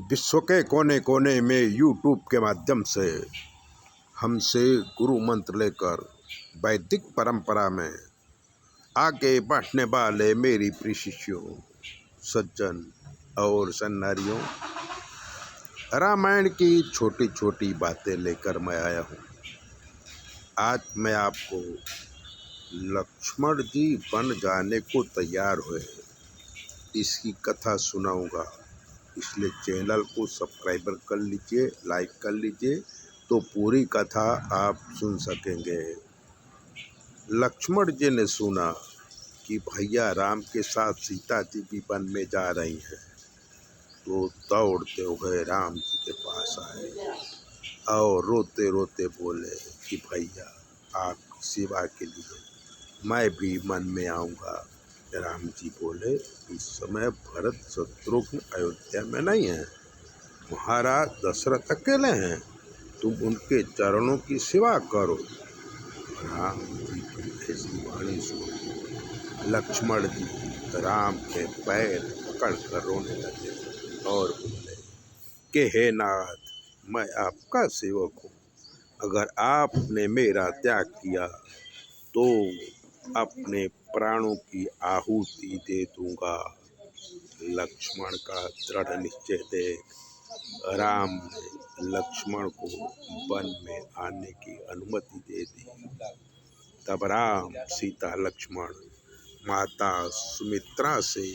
विश्व के कोने कोने में यूट्यूब के माध्यम से हमसे गुरु मंत्र लेकर वैदिक परंपरा में आगे बढ़ने वाले मेरी प्रिय शिष्यों, सज्जन और सन्नारियों, रामायण की छोटी छोटी बातें लेकर मैं आया हूँ। आज मैं आपको लक्ष्मण जी वन जाने को तैयार हुए इसकी कथा सुनाऊंगा, इसलिए चैनल को सब्सक्राइब कर लीजिए, लाइक कर लीजिए तो पूरी कथा आप सुन सकेंगे। लक्ष्मण जी ने सुना कि भैया राम के साथ सीता जी भी वन में जा रही हैं, तो दौड़ते हुए राम जी के पास आए और रोते रोते बोले कि भैया आपकी सेवा के लिए मैं भी वन में आऊँगा। राम जी बोले, इस समय भरत शत्रुघ्न अयोध्या में नहीं है, महाराज दशरथ अकेले हैं, तुम उनके चरणों की सेवा करो। राम जी की ऐसी वाणी सुन लक्ष्मण जी राम के पैर पकड़कर रोने लगे और बोले कि हे नाथ, मैं आपका सेवक हूँ, अगर आपने मेरा त्याग किया तो अपने प्राणों की आहुति दे दूंगा। लक्ष्मण का दृढ़ निश्चय देख राम ने लक्ष्मण को वन में आने की अनुमति दे दी। तब राम, सीता, लक्ष्मण माता सुमित्रा से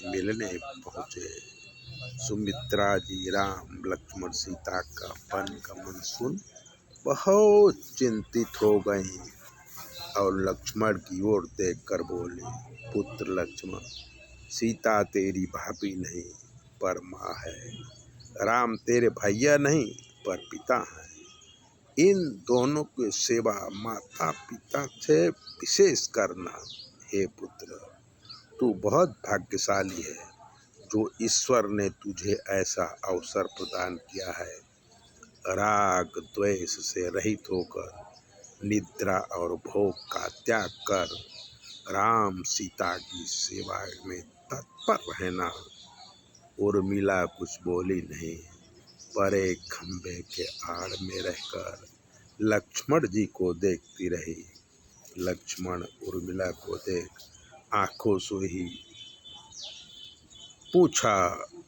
मिलने पहुँचे। सुमित्रा जी राम, लक्ष्मण, सीता का वन गमन सुन बहुत चिंतित हो गई और लक्ष्मण की ओर देखकर बोली, पुत्र लक्ष्मण, सीता तेरी भाभी नहीं पर माँ है, राम तेरे भैया नहीं पर पिता हैं। इन दोनों की सेवा माता पिता से विशेष करना। हे पुत्र, तू बहुत भाग्यशाली है जो ईश्वर ने तुझे ऐसा अवसर प्रदान किया है। राग द्वेष से रहित होकर निद्रा और भोग का त्याग कर राम सीता की सेवा में तत्पर रहना। उर्मिला कुछ बोली नहीं, पर एक खंभे के आड़ में रहकर लक्ष्मण जी को देखती रही। लक्ष्मण उर्मिला को देख आंखों से ही पूछा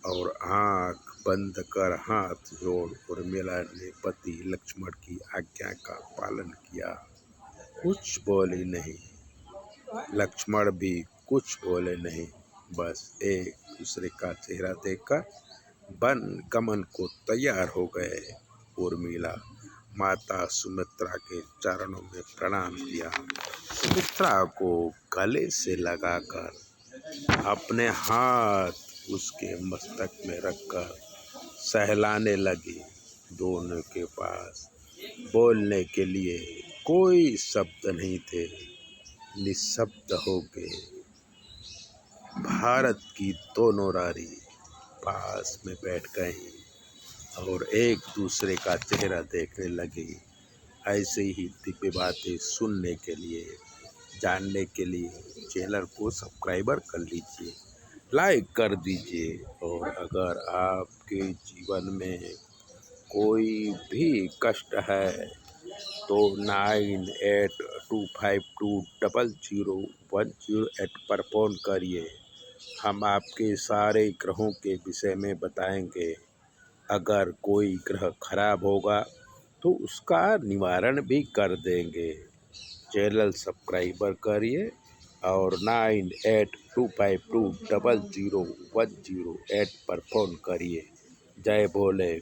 और आंख बंद कर हाथ जोड़ उर्मिला ने पति लक्ष्मण की आज्ञा का पालन किया। कुछ बोली नहीं, लक्ष्मण भी कुछ बोले नहीं, बस एक दूसरे का चेहरा देखकर वन गमन को तैयार हो गए। उर्मिला माता सुमित्रा के चरणों में प्रणाम किया, सुमित्रा को गले से लगाकर अपने हाथ उसके मस्तक में रखकर सहलाने लगी। दोनों के पास बोलने के लिए कोई शब्द नहीं थे। निशब्द हो गए। भारत की दोनों रानी पास में बैठ गईं और एक दूसरे का चेहरा देखने लगी। ऐसे ही दिव्य बातें सुनने के लिए, जानने के लिए चैनल को सब्सक्राइबर कर लीजिए, लाइक कर दीजिए। और अगर आपके जीवन में कोई भी कष्ट है तो 9825200108 पर फ़ोन करिए। हम आपके सारे ग्रहों के विषय में बताएंगे। अगर कोई ग्रह खराब होगा तो उसका निवारण भी कर देंगे। चैनल सब्सक्राइबर करिए और 9825200108 पर फ़ोन करिए। जय भोले।